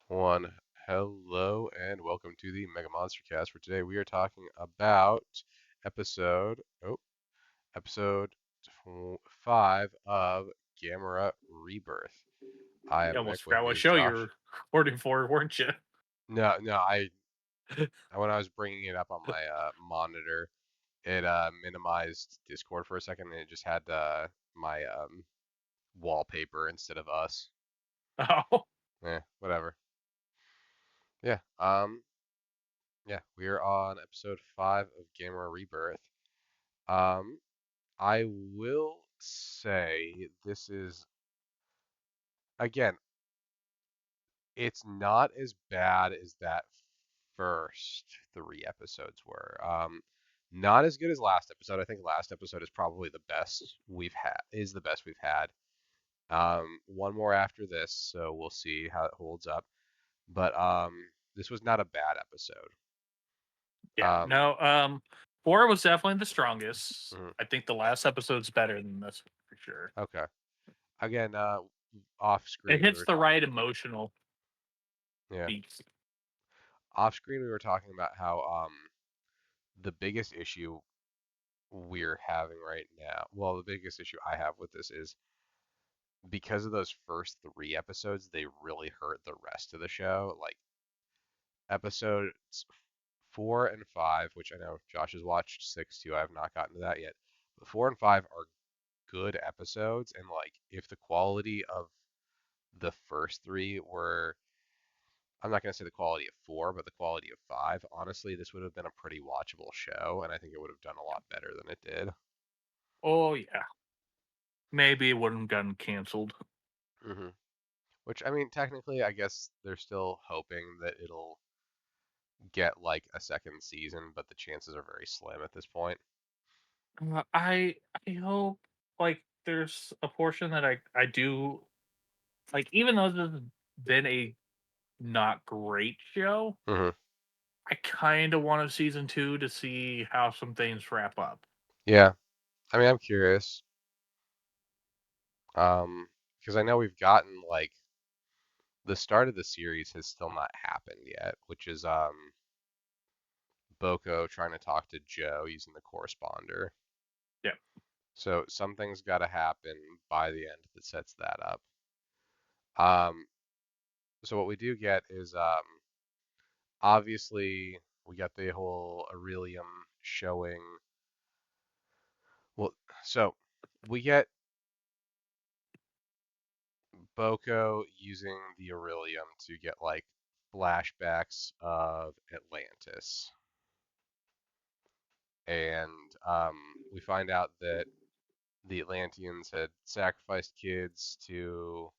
One, hello and welcome to the MegaMonsterCast. For today, we are talking about episode oh episode 5 of Gamera Rebirth. I You am Nick. almost With forgot me what is show you Josh. were recording for, weren't you? No, when I was bringing it up on my monitor, it minimized Discord for a second, and it just had my wallpaper instead of us. Oh, Whatever. Yeah. Yeah, we are on episode 5 of Gamera Rebirth. Um, I will say this is, again, it's not as bad as that first 3 episodes were. Not as good as last episode. I think last episode is probably the best we've had. One more after this, so we'll see how it holds up. But this was not a bad episode. yeah. Um, No, 4 was definitely the strongest. mhm, I think the last episode's better than this for sure. okay. Again, off It screen we hits were the talking. right emotional Yeah. beats. Off screen, we were talking about how the biggest issue we're having right now, well, the biggest issue I have with this is because of those first 3 episodes, they really hurt the rest of the show. Like episodes 4 and 5, which I know Josh has watched 6 too. I have not gotten to that yet. But 4 and 5 are good episodes, and like if the quality of the first three were, I'm not going to say the quality of 4, but the quality of 5. Honestly, this would have been a pretty watchable show, and I think it would have done a lot better than it did. Oh yeah, maybe it wouldn't have gotten canceled. hmm Which, I mean, technically, I guess they're still hoping that it'll get like a second season, but the chances are very slim at this point. I hope like there's a portion that I do like, even though this has been a not great show, hmm I kind of want a season 2 to see how some things wrap up. Yeah, I mean, I'm curious. Because I know we've gotten like the start of the series has still not happened yet, which is Boko trying to talk to Joe using the corresponder. Yeah. So something's got to happen by the end that sets that up. Um, so what we do get is obviously we got the whole Aurelium showing. Well, so we get Boko using the Aurelium to get like flashbacks of Atlantis, and we find out that the Atlanteans had sacrificed kids to.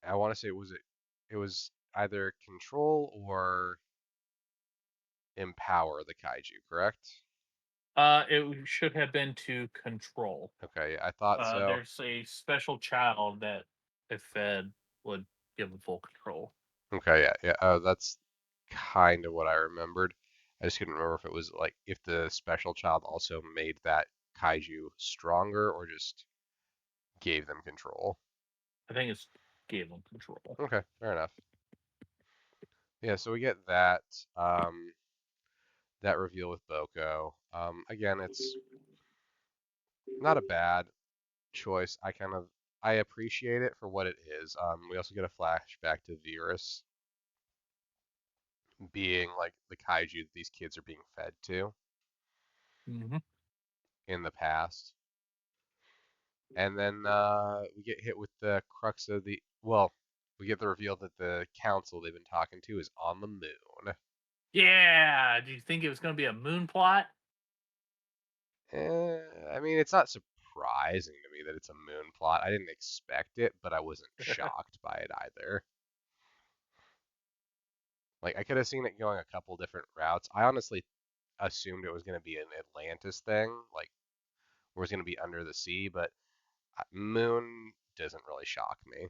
I want to say it was either control or empower the kaiju, correct? It should have been to control. Okay, I thought so. There's a special child that, if fed, would give them full control. Okay, yeah, yeah. Oh, that's kind of what I remembered. I just couldn't remember if it was like if the special child also made that kaiju stronger or just gave them control. I think it's gave them control. Okay, fair enough. Yeah, so we get that that reveal with Boko. Again, it's not a bad choice. I appreciate it for what it is. We also get a flashback to Virus being like the kaiju that these kids are being fed to Hmm. in the past. And then we get hit with the crux of the, well, we get the reveal that the council they've been talking to is on the moon. Yeah. Do you think it was going to be a moon plot? I mean, it's not surprising to me that it's a moon plot. I didn't expect it, but I wasn't shocked by it either. Like, I could have seen it going a couple different routes. I honestly assumed it was going to be an Atlantis thing, like, where it's going to be under the sea, but moon doesn't really shock me.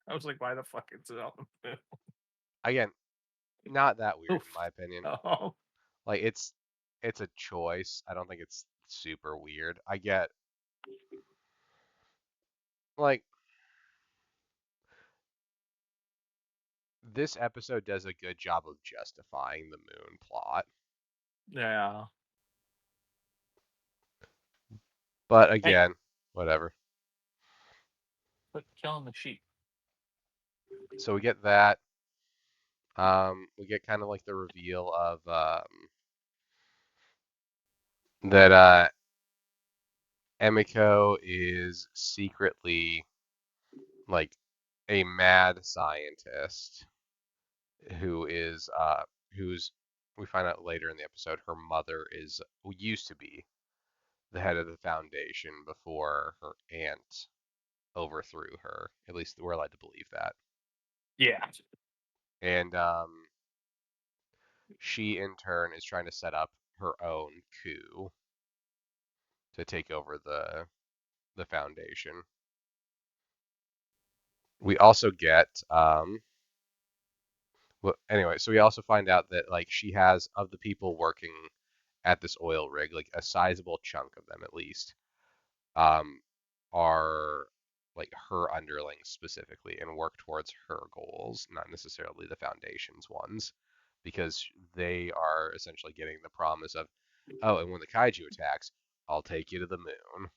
I was like, why the fuck is it on the moon? Again, not that weird Oof. in my opinion. Oh. Like it's a choice. I don't think it's super weird. I get like this episode does a good job of justifying the moon plot. Yeah. But Hey, again, whatever. quit killing the sheep. So we get that. We get kind of like the reveal of that Emiko is secretly like a mad scientist who is who's we find out later in the episode her mother is who used to be the head of the foundation before her aunt overthrew her. At least we're allowed to believe that. Yeah. And she in turn is trying to set up her own coup to take over the foundation. We also get well, anyway, so we also find out that like she has of the people working at this oil rig, like a sizable chunk of them at least, um, are like her underlings specifically and work towards her goals, not necessarily the foundation's ones, because they are essentially getting the promise of, oh, and when the kaiju attacks, I'll take you to the moon.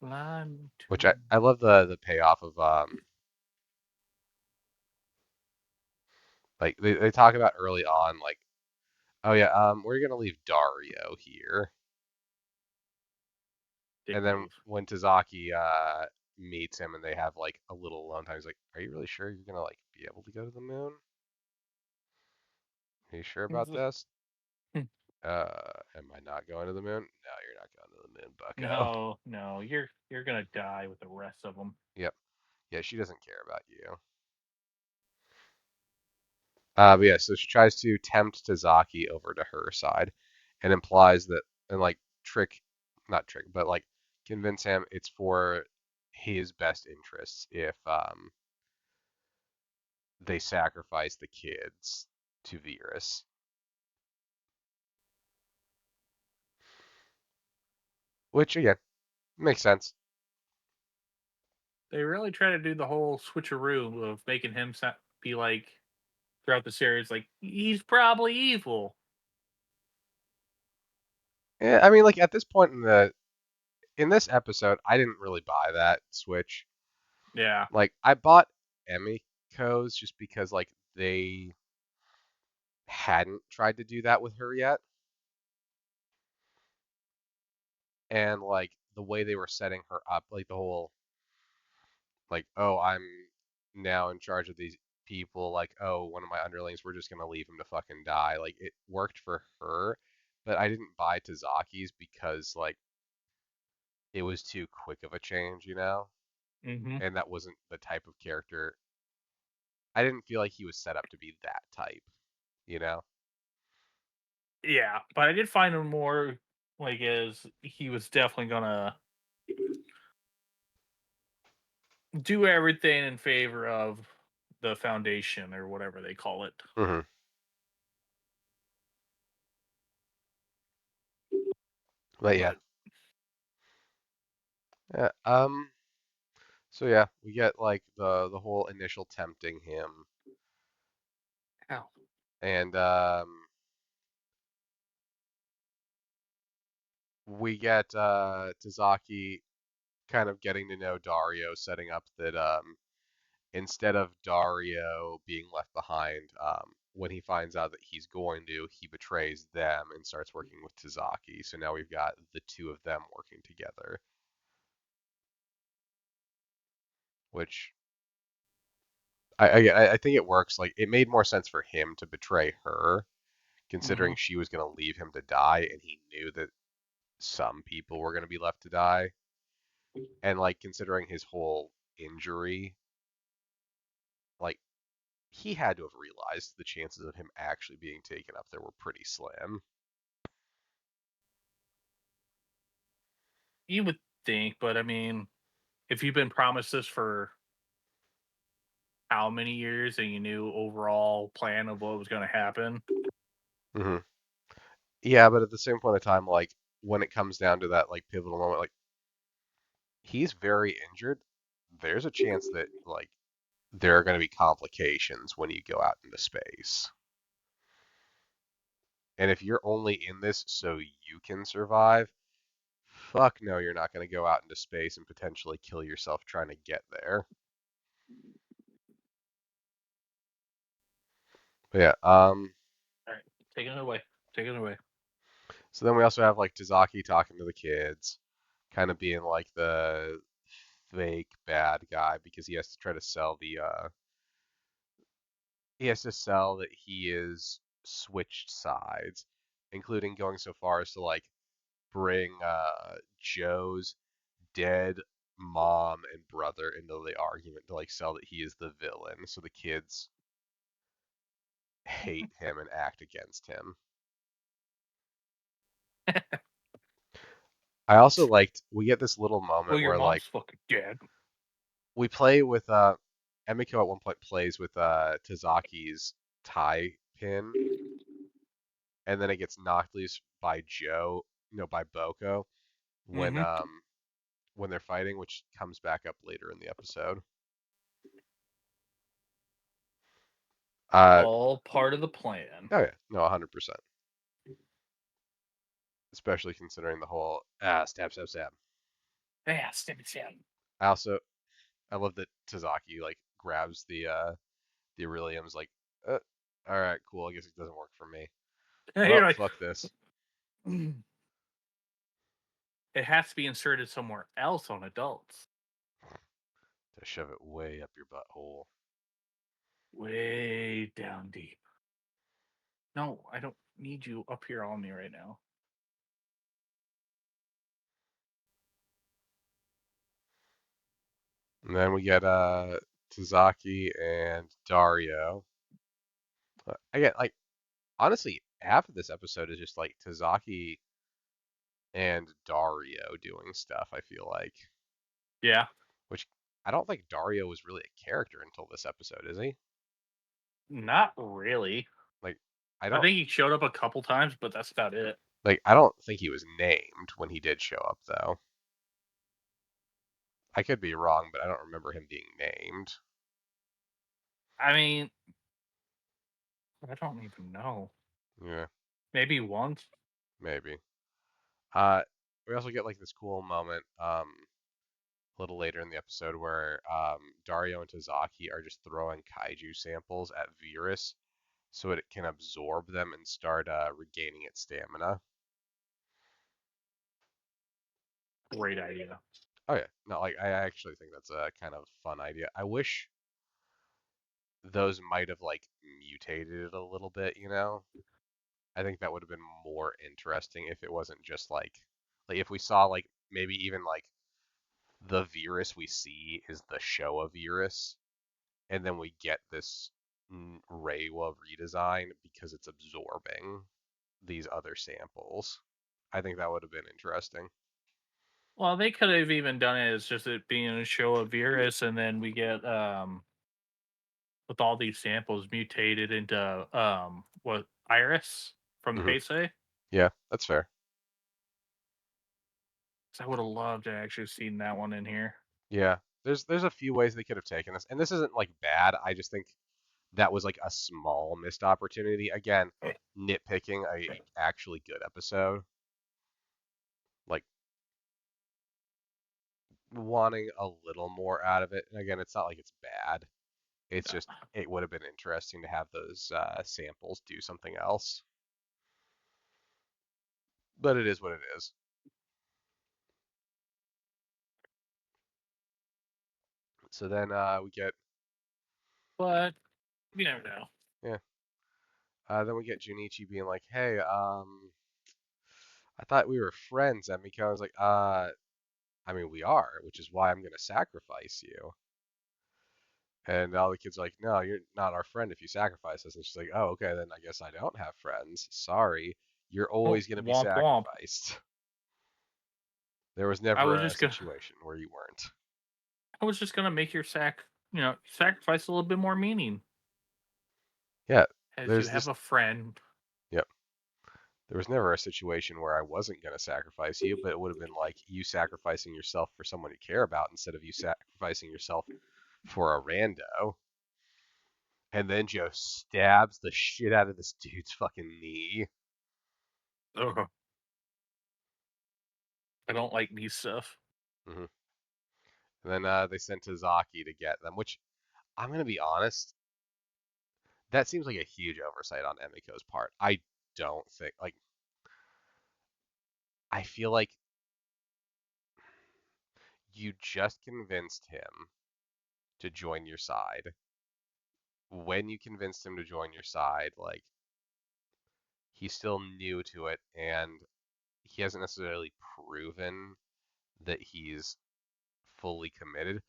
Line Which to I love the payoff of like they talk about early on like, oh yeah, we're gonna leave Dario here. dick And then move. when Tazaki meets him and they have like a little alone time, he's like, "Are you really sure you're gonna like be able to go to the moon? Are you sure about this?" Am I not going to the moon? No, you're not going to the moon, Bucko. No, no, you're gonna die with the rest of them. Yep. Yeah, she doesn't care about you. But yeah, so she tries to tempt Tazaki over to her side, and implies that and like trick, not trick, but like convince him it's for his best interests if they sacrifice the kids to Virus. Which again makes sense. They really try to do the whole switcheroo of making him be like throughout the series, like he's probably evil. Yeah, I mean, like at this point in this episode, I didn't really buy that switch. Yeah. Like I bought Emiko's just because like they hadn't tried to do that with her yet, and like the way they were setting her up, like the whole like, oh, I'm now in charge of these people. Like, oh, one of my underlings, we're just gonna leave him to fucking die. Like it worked for her, but I didn't buy Tazaki's because like it was too quick of a change, you know? Mm-hmm. And that wasn't the type of character. I didn't feel like he was set up to be that type, you know? Yeah, but I did find him more like as he was definitely gonna do everything in favor of the foundation or whatever they call it. Hmm. But yeah, But yeah. So yeah, we get like the whole initial tempting him, ow. and we get Tazaki kind of getting to know Dario, setting up that instead of Dario being left behind, when he finds out that he's going to, he betrays them and starts working with Tazaki. So now we've got the two of them working together, which I think it works. Like it made more sense for him to betray her, Mm-hmm. considering she was going to leave him to die, and he knew that some people were going to be left to die, and like considering his whole injury, like he had to have realized the chances of him actually being taken up there were pretty slim. You would think, but I mean, if you've been promised this for how many years and you knew overall plan of what was going to happen. Hmm. Yeah, but at the same point in time, like when it comes down to that like pivotal moment, like he's very injured. There's a chance that like there are going to be complications when you go out into space. And if you're only in this so you can survive, fuck no, you're not going to go out into space and potentially kill yourself trying to get there. But yeah, All right, taking it away. Taking it away. so then we also have like Tazaki talking to the kids, kind of being like the fake bad guy because he has to try to sell he has to sell that he is switched sides, including going so far as to like bring Joe's dead mom and brother into the argument to like sell that he is the villain, so the kids hate him and act against him. I also liked we get this little Well, moment your where like mom's fucking dead. we play with Emiko at one point plays with Tazaki's tie pin, and then it gets knocked loose by Joe, no, by Boko Mm-hmm. when they're fighting, which comes back up later in the episode. Uh All part of the plan. oh yeah, no, 100%. Especially considering the whole stab stab stab. Yeah, stabby stab. I also I love that Tazaki like grabs the Aurelium's like, all right, cool. I guess it doesn't work for me. Well, You're like, fuck this. it has to be inserted somewhere else on adults. To shove it way up your butthole. Way down deep. No, I don't need you up here on me right now. And then we get Tazaki and Dario. Again, like honestly, half of this episode is just like Tazaki and Dario doing stuff, I feel like. Yeah. Which I don't think Dario was really a character until this episode, is he? Not really. Like I I don't think he showed up a couple times, but that's about it. I don't think he was named when he did show up though. I could be wrong, but I don't remember him being named. I mean, I don't even know. Yeah, Maybe once. maybe. Uh, we also get like this cool moment a little later in the episode where Dario and Tazaki are just throwing kaiju samples at Virus so it can absorb them and start regaining its stamina. Great idea. Oh yeah, no, like I actually think that's a kind of fun idea. I wish those might have like mutated it a little bit, you know? I think that would have been more interesting if it wasn't just like if we saw like maybe even like the Virus we see is the Showa Virus, and then we get this Reiwa redesign because it's absorbing these other samples. I think that would have been interesting. Well, they could have even done it as just it being a show of Virus, and then we get with all these samples mutated into what Iris from Hmm. Heisei. Yeah, that's fair. I would have loved to actually seen that one in here. Yeah, there's a few ways they could have taken this, and this isn't like bad. I just think that was like a small missed opportunity. Again, nitpicking a actually good episode, like wanting a little more out of it. And again, it's not like it's bad. It's just it would have been interesting to have those samples do something else. But it is what it is. So then we get But you never know. yeah. Then we get Junichi being like, "Hey, I thought we were friends." And Miko was like, I mean, we are, which is why I'm gonna sacrifice you." And all the kids are like, "No, you're not our friend if you sacrifice us." And she's like, "Oh, okay, then I guess I don't have friends. Sorry, you're Oh, always gonna be womp womp. sacrificed." There was I never was a just gonna, situation where you weren't. I was just gonna make your sacrifice a little bit more meaning, Yeah, as you there's have this. a friend. Yep. There was never a situation where I wasn't going to sacrifice you, but it would have been like you sacrificing yourself for someone you care about instead of you sacrificing yourself for a rando. And then Joe stabs the shit out of this dude's fucking knee. Ugh, I don't like knee stuff. Hmm. And then they sent Tazaki to get them, which I'm going to be honest, that seems like a huge oversight on Emiko's part. I don't think, like, I feel like you just convinced him to join your side. When you convinced him to join your side, like, he's still new to it and he hasn't necessarily proven that he's fully committed.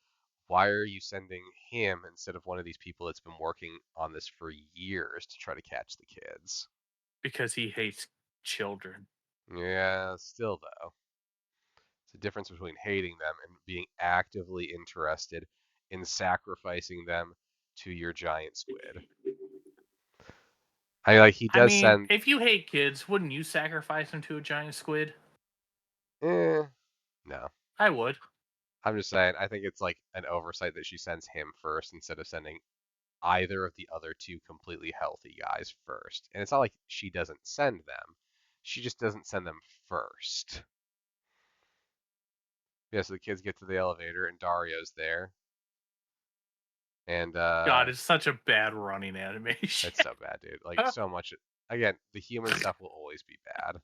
Why are you sending him instead of one of these people that's been working on this for years to try to catch the kids? Because he hates children. Yeah, still though. It's a difference between hating them and being actively interested in sacrificing them to your giant squid. I like he I does mean, send if you hate kids, wouldn't you sacrifice them to a giant squid? eh, no. I would. I'm just saying I think it's like an oversight that she sends him first instead of sending either of the other two completely healthy guys first. And it's not like she doesn't send them. She just doesn't send them first. Yeah, so the kids get to the elevator and Dario's there. And God, it's such a bad running animation. it's so bad, dude. Like so much again, the human stuff will always be bad.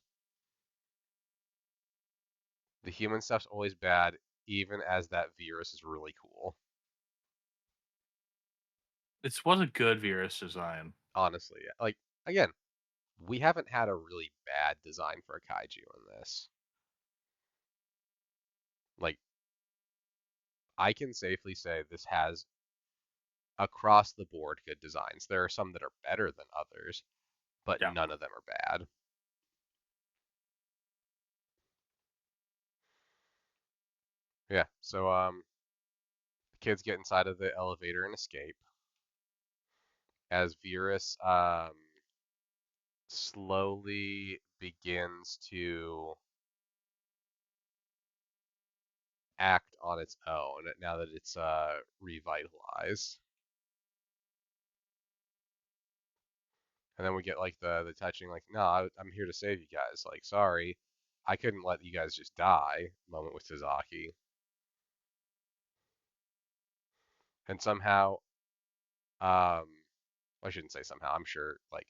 The human stuff's always bad, even as that virus is really cool. This was a good virus design. Honestly. Like again, we haven't had a really bad design for a kaiju in this. Like I can safely say this has across the board good designs. There are some that are better than others, but Yeah. none of them are bad. Yeah, so the kids get inside of the elevator and escape as Virus slowly begins to act on its own now that it's revitalized. And then we get like the touching like, no, I'm here to save you guys. Like, sorry, I couldn't let you guys just die moment with Tazaki. And somehow, I shouldn't say somehow. I'm sure like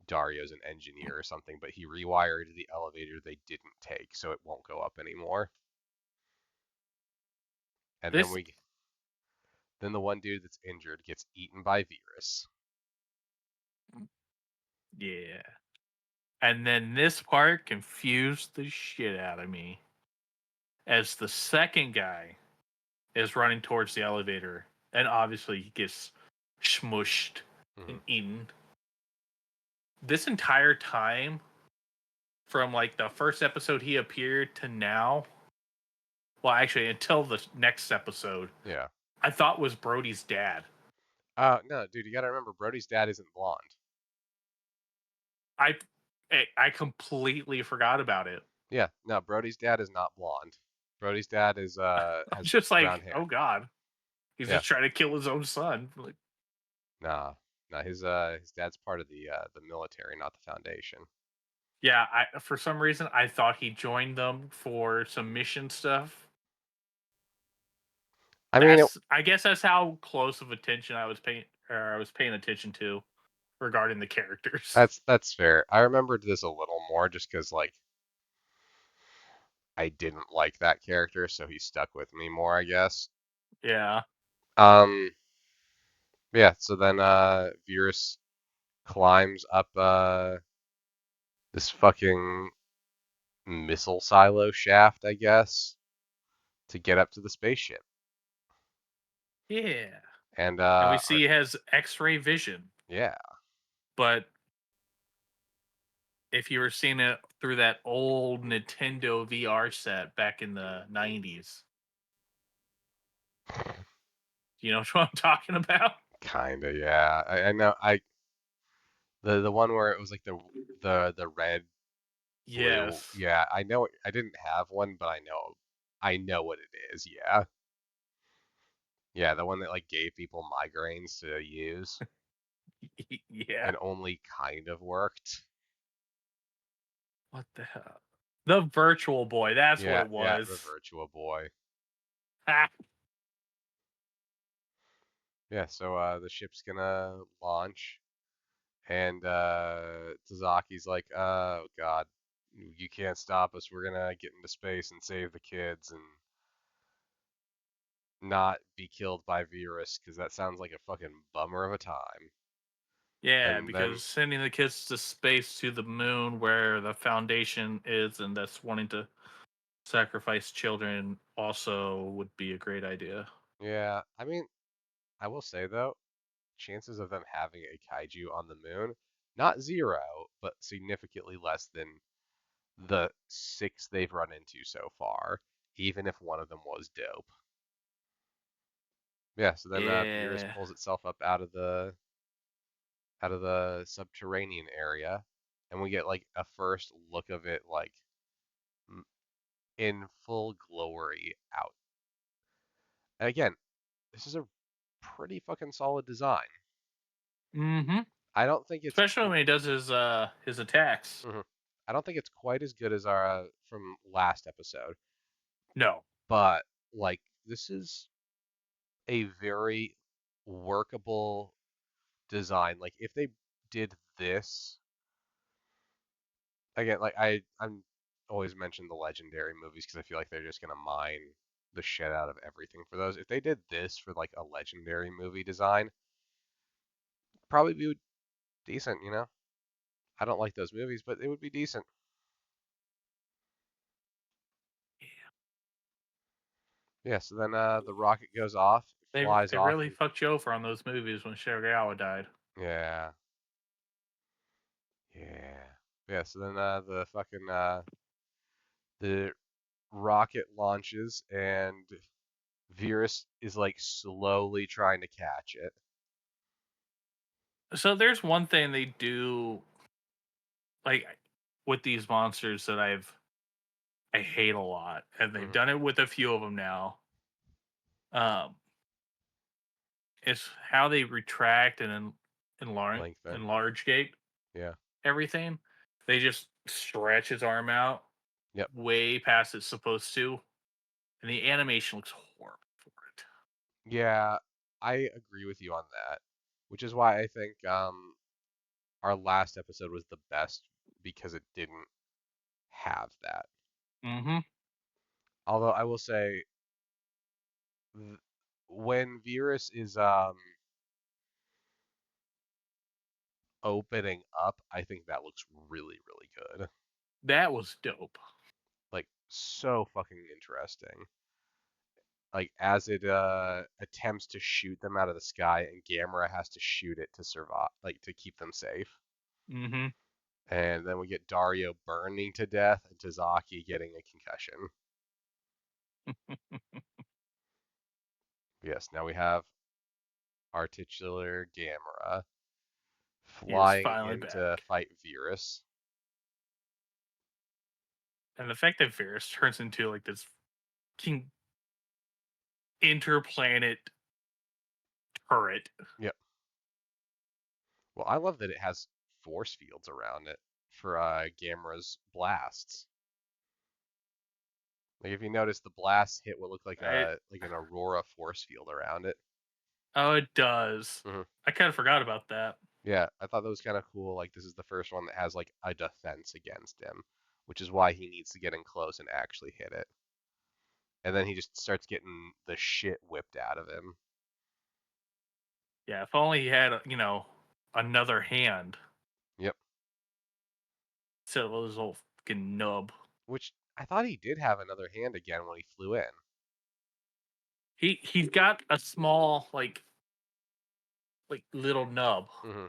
Dario's an engineer or something, but he rewired the elevator they didn't take so it won't go up anymore. And This, then the one dude that's injured gets eaten by Virus. yeah. And then this part confused the shit out of me. As the second guy is running towards the elevator, and obviously he gets smushed Hmm. and eaten. This entire time, from like the first episode he appeared to now, well, actually, until the next episode, Yeah. I thought was Brody's dad. No, dude, you gotta remember Brody's dad isn't blonde. I I completely forgot about it. Yeah, no, Brody's dad is not blonde. Brody's dad is I'm has just brown like, oh hair. god, he's Yeah. just trying to kill his own son. Like, Nah. Nah, his dad's part of the military, not the Foundation. yeah, I for some reason I thought he joined them for some mission stuff. I mean, I guess that's how close of attention I was paying attention to regarding the characters. that's fair. I remembered this a little more just because like I didn't like that character, so he stuck with me more, I guess. Yeah. Um, yeah. So then Virus climbs up this fucking missile silo shaft, I guess, to get up to the spaceship. Yeah. And And we see he has X-ray vision, yeah, but if you were seeing it through that old Nintendo VR set back in the 90s, you know what I'm talking about? kinda, yeah. I know. The one where it was like the red blue. Yes. Yeah, I know. I didn't have one, but I know what it is. Yeah. Yeah, the one that like gave people migraines to use Yeah. and only kind of worked. What the hell? The Virtual Boy. That's what Yeah, it yeah, the was. Virtua Boy. Ha. Yeah, so the ship's gonna launch, and Tazaki's like, "Oh God, you can't stop us. We're gonna get into space and save the kids and not be killed by virus, because that sounds like a fucking bummer of a time." Yeah, And then, because sending the kids to space to the moon where the Foundation is and that's wanting to sacrifice children also would be a great idea. yeah, I mean, I will say though, chances of them having a kaiju on the moon, not zero, but significantly less than the six they've run into so far, even if one of them was dope. Yeah, so then Beerus Yeah. pulls itself up out of the subterranean area, and we get like a first look of it like in full glory out. And again, this is a pretty fucking solid design. Mm-hmm. I don't think it's Especially when he does his attacks. mhm. I don't think it's quite as good as our from last episode, No. but like this is a very workable design. Like if they did this again, like I'm always mention the legendary movies because I feel like they're just gonna mine the shit out of everything for those. If they did this for like a legendary movie design, probably be decent, you know? I don't like those movies, but it would be decent. Yeah, so then the rocket goes off, it flies They off really and fucked you over on those movies when Shigeru died. yeah. Yeah. Yeah, so then the rocket launches and Virus is like slowly trying to catch it. So there's one thing they do like with these monsters that I hate a lot, and they've Hmm. done it with a few of them now. Um, it's how they retract and Lengthen. enlarge gate Yeah. everything. They just stretch his arm out Yep. way past it's supposed to, and the animation looks horrible for it. Yeah, I agree with you on that, which is why I think our last episode was the best because it didn't have that. Mm-hmm. Although I will say th- when Virus is opening up, I think that looks really, really good. That was dope. Like so fucking interesting. Like as it attempts to shoot them out of the sky and Gamera has to shoot it to survive, like to keep them safe. Mm-hmm. And then we get Dario burning to death and Tazaki getting a concussion. Yes, now we have our titular Gamera He is flying finally in to back. fight Virus. And the fact that Varys turns into like this king interplanet turret. Yep. Well, I love that it has force fields around it for Gamera's blasts. Like if you notice, the blasts hit what looked like I an aurora force field around it. Oh, it does. Hmm. I kind of forgot about that. Yeah, I thought that was kind of cool. Like this is the first one that has like a defense against him, which is why he needs to get in close and actually hit it. And then he just starts getting the shit whipped out of him. Yeah, if only he had, another hand Yep. instead of his little fucking nub. Which I thought he did have another hand again when he flew in. He's got a small like little nub Hmm.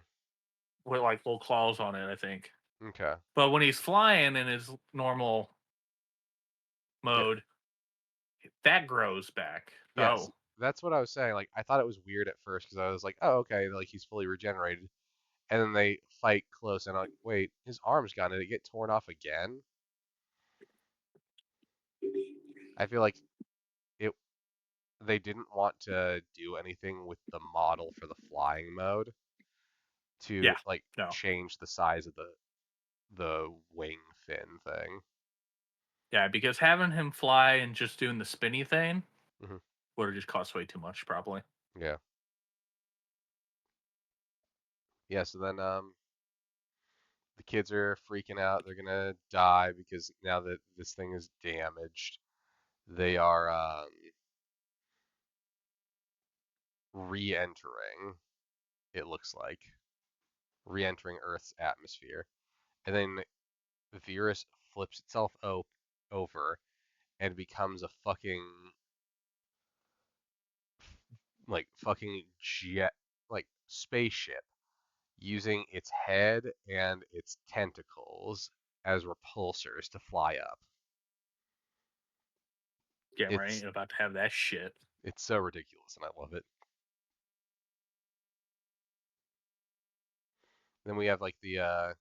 with like little claws on it, I think. Okay. But when he's flying in his normal Yep. mode, that grows back. Yes. Oh, That's what I was saying. Like I thought it was weird at first because I was like, oh okay, like he's fully regenerated. And then they fight close and I'm like, wait, his arm's gone. Did it get torn off again? I feel like it. they didn't want to do anything with the model for the flying mode to Yeah, like no, change the size of the wing fin thing. yeah, because having him fly and just doing the spinny thing Hmm. would have just cost way too much, probably. Yeah. Yeah, so then the kids are freaking out. They're gonna die because now that this thing is damaged, they are re-entering, it looks like, re-entering Earth's atmosphere. And then Virus flips itself over and becomes a fucking like fucking jet like spaceship using its head and its tentacles as repulsors to fly up. Yeah, right. It's About to have that shit. it's so ridiculous and I love it. Then we have like the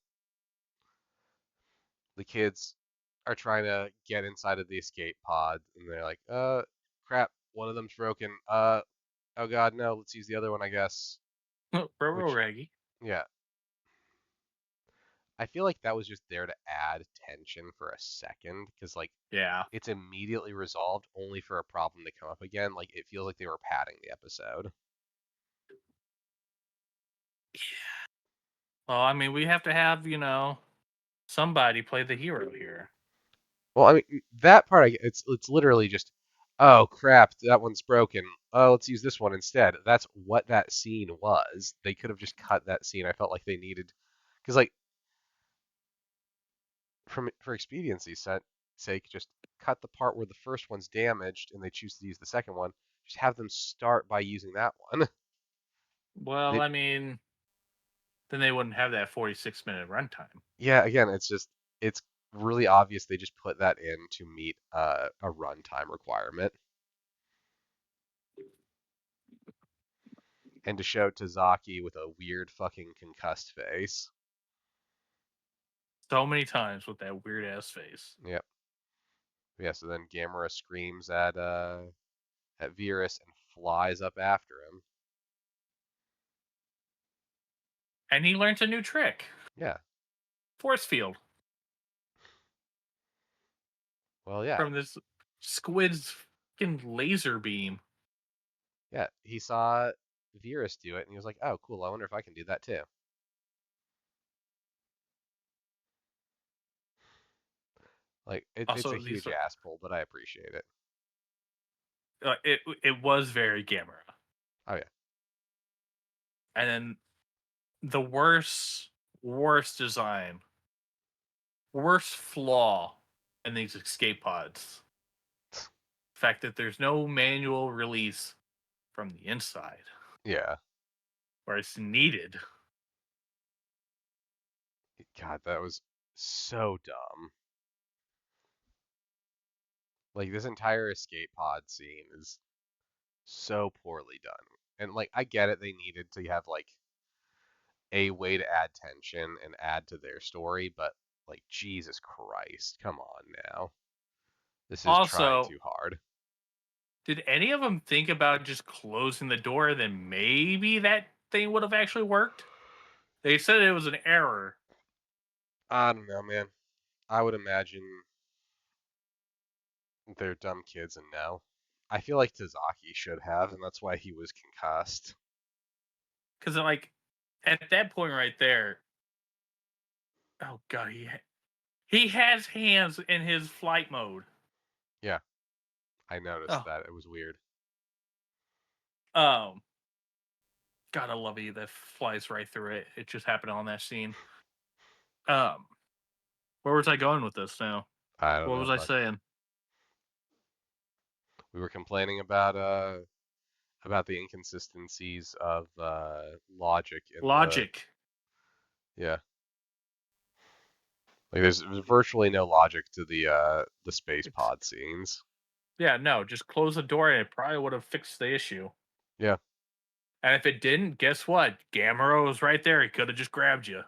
kids are trying to get inside of the escape pod and they're like, crap, one of them's broken. Oh god, no, let's use the other one, I guess. Robo Which Raggy. yeah, I feel like that was just there to add tension for a second because like Yeah. it's immediately resolved only for a problem to come up again. Like it feels like they were padding the episode. Well, I mean, we have to have somebody play the hero here. Well, I mean that part, it's literally just, oh crap, that one's broken. Oh, let's use this one instead. That's what that scene was. They could have just cut that scene. I felt like they needed, because like for expediency's sake, just cut the part where the first one's damaged and they choose to use the second one. Just have them start by using that one. Well, They, I mean, then they wouldn't have that 46-minute runtime. yeah, again, it's really obvious they just put that in to meet a runtime requirement and to show Tazaki with a weird fucking concussed face. So many times with that weird ass face. Yep. Yeah, so then Gamera screams at Virus and flies up after him. And he learns a new trick. Yeah. Force field Well, yeah. from this squid's fucking laser beam. Yeah, he saw Virus do it and he was like, "Oh, cool. I wonder if I can do that too." Like it's a Also, these huge ass pull, but I appreciate it. it was very Gamera. Oh yeah. And then the worst design, worst flaw in these escape pods. The fact that there's no manual release from the inside Yeah. where it's needed. God, that was so dumb. Like this entire escape pod scene is so poorly done. And like I get it, they needed to have like a way to add tension and add to their story, but like Jesus Christ, come on now. This is trying Also, too hard. did any of them think about just closing the door? Then maybe that thing would have actually worked. They said it was an error. I don't know, man. I would imagine they're dumb kids and no. I feel like Tazaki should have, and that's why he was concussed. Because like at that point right there, oh god, he has hands in his flight mode. Yeah, I noticed Oh, that. It was weird. um, God, I love it that flies right through it. It just happened on that scene. Um, where was I going with this now? I don't What know, was I fuck. saying? We were complaining about the inconsistencies of logic in the Logic. yeah. Like there's virtually no logic to the space It's pod scenes. yeah, no, just close the door and it probably would have fixed the issue. Yeah. And if it didn't, guess what? Gamera was right there. He could have just grabbed you.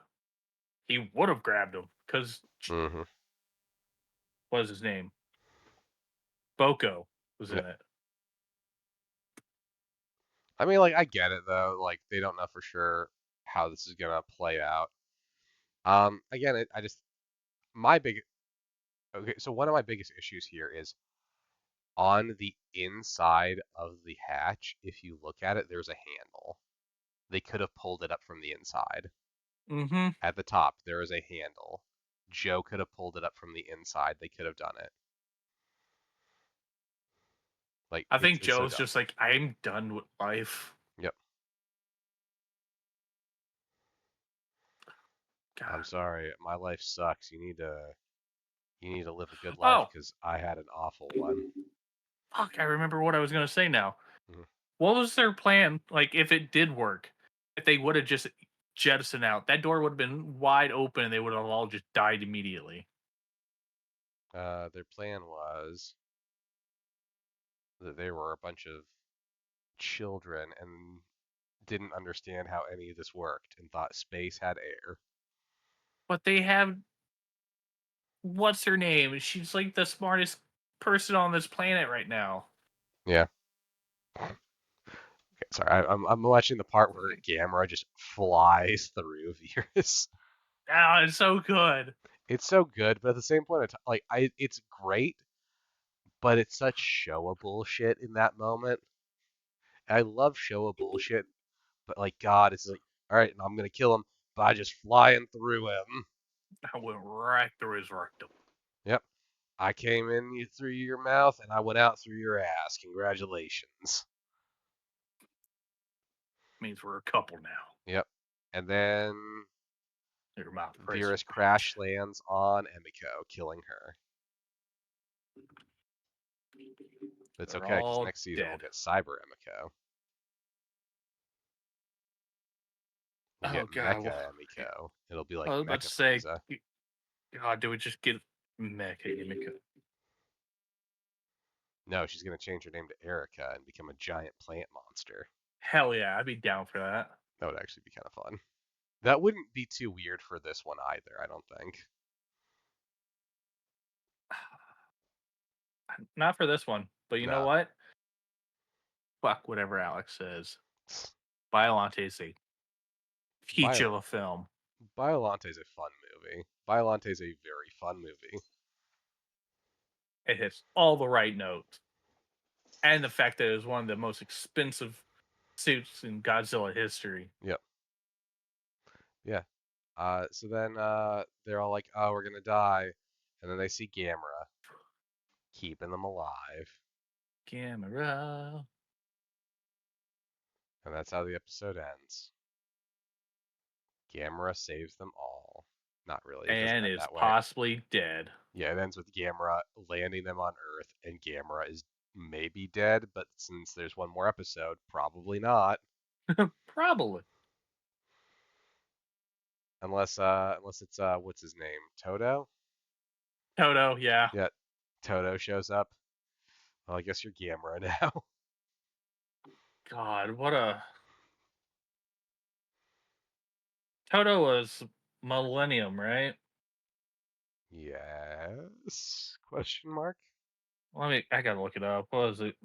He would have grabbed him because Hmm. what is his name? Boko was Yeah. in it. I mean, like, I get it though. Like, they don't know for sure how this is gonna play out. Again, I just my big okay. So one of my biggest issues here is on the inside of the hatch. If you look at it, there's a handle. They could have pulled it up from the inside. Mm-hmm. At the top, there is a handle. Joe could have pulled it up from the inside. They could have done it. Like, I it's think so Joe's dumb. just like, I'm done with life. Yep. I'm God. sorry. My life sucks. You need to live a good life Oh, because I had an awful one. fuck! I remember what I was gonna say now. Mhm. What was their plan? Like, if it did work, if they would have just jettisoned out, that door would have been wide open, and they would have all just died immediately. Their plan was that they were a bunch of children and didn't understand how any of this worked and thought space had air. But they have what's her name? She's like the smartest person on this planet right now. Yeah. Okay, sorry, I'm watching the part where Gamera just flies through Virus. Ah, it's so good. It's so good, but at the same point, it's great, but it's such show of bullshit in that moment. I love show of bullshit, but like God, it's like, all right, I'm gonna kill him by just flying through him. I went right through his rectum. Yep, I came in through your mouth and I went out through your ass. Congratulations. Means we're a couple now. Yep, and then Your mouth prison Virus bitch. crash lands on Emiko, killing her. But it's They're okay because all next season we'll dead. get Cyber Emiko. We'll Oh get god. Mecha Emiko. It'll be I like was about to Mecha say, Frieza. God, do we just get Mecha? No, she's gonna change her name to Erica and become a giant plant monster. Hell yeah, I'd be down for that. That would actually be kind of fun. That wouldn't be too weird for this one either, I don't think. Not for this one, but you know No. what? Fuck whatever Alex says. Biolante is a peach Bio of a film. Biolante's a fun movie. Biolante's a very fun movie. It hits all the right notes, and the fact that it was one of the most expensive suits in Godzilla history. Yep. Yeah. So then they're all like, "Oh, we're gonna die," and then they see Gamera keeping them alive, Gamera. and that's how the episode ends. Gamera saves them all. Not really. It doesn't And end is that way. possibly dead. Yeah, it ends with Gamera landing them on Earth, and Gamera is maybe dead, but since there's one more episode, probably not. Probably. Unless it's what's his name? Toto? Toto, yeah. Yeah, Toto shows up. Well, I guess you're Gamera now. God, what a. Toto was Millennium, right? Yes? Question mark? I gotta look it up. What was it?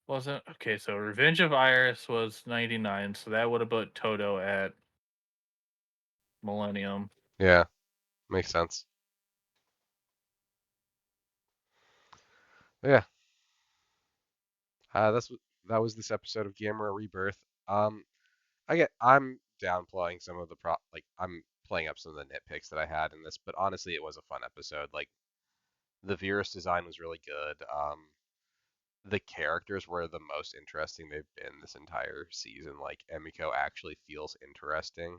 Wasn't okay. So Revenge of Iris was 99, so that would have put Toto at Millennium. Yeah, makes sense. Yeah, that's that was this episode of Gamera Rebirth. Um, I'm downplaying some of the I'm playing up some of the nitpicks that I had in this, but honestly, it was a fun episode. Like the Virus design was really good. The characters were the most interesting they've been this entire season. Like Emiko actually feels interesting.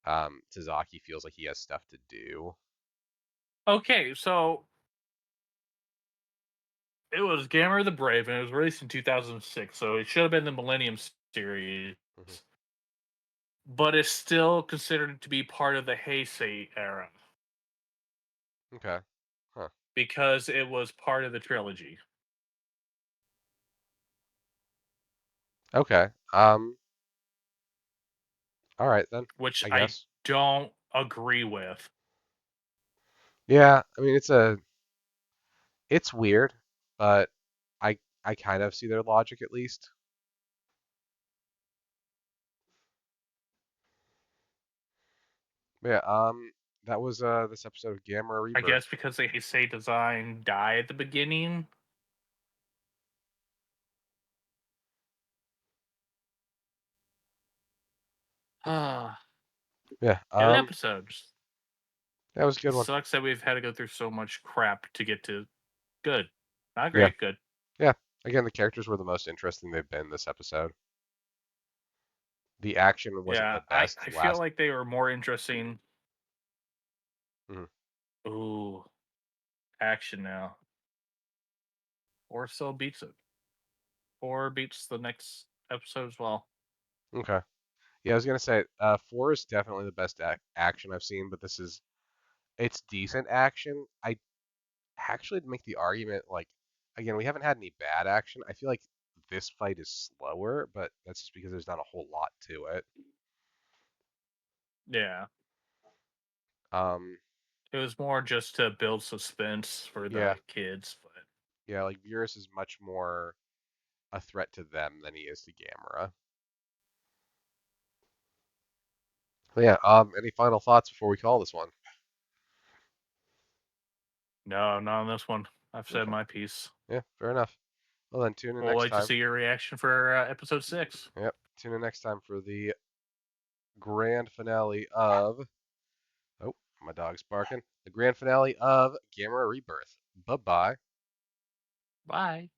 Tazaki feels like he has stuff to do. Okay, so it was Gamera the Brave, and it was released in 2006, so it should have been the Millennium series, Hmm. but it's still considered to be part of the Heisei era Okay. Huh. because it was part of the trilogy, Okay. All right then. which I I guess. don't agree with. Yeah. I mean, It's weird, but I kind of see their logic at least. But yeah, that was this episode of Gamera I Rebirth. guess because they say design die at the beginning. Ah, Yeah, good episodes. that was a good one. Sucks that we've had to go through so much crap to get to good. Not Yeah, great, good. yeah. Again, the characters were the most interesting they've been this episode. The action wasn't Yeah, the I best I feel last. like they were more interesting. Mhm. Ooh, action now. Or so beats it. Or beats the next episode as well. Okay. Yeah, I was gonna say, four is definitely the best action I've seen, but it's decent action. I actually make the argument like, again, we haven't had any bad action. I feel like this fight is slower, but that's just because there's not a whole lot to it. Yeah. Um, It was more just to build suspense for yeah, the kids, but yeah, like Virus is much more a threat to them than he is to Gamera. But yeah, any final thoughts before we call this one? no, not on this one. I've said Okay, my piece. yeah, fair enough. Well then, tune in We'll next wait to time. see your reaction for episode 6. Yep, tune in next time for the grand finale of. Oh, my dog's barking. The grand finale of Gamera Rebirth. Bye bye. Bye.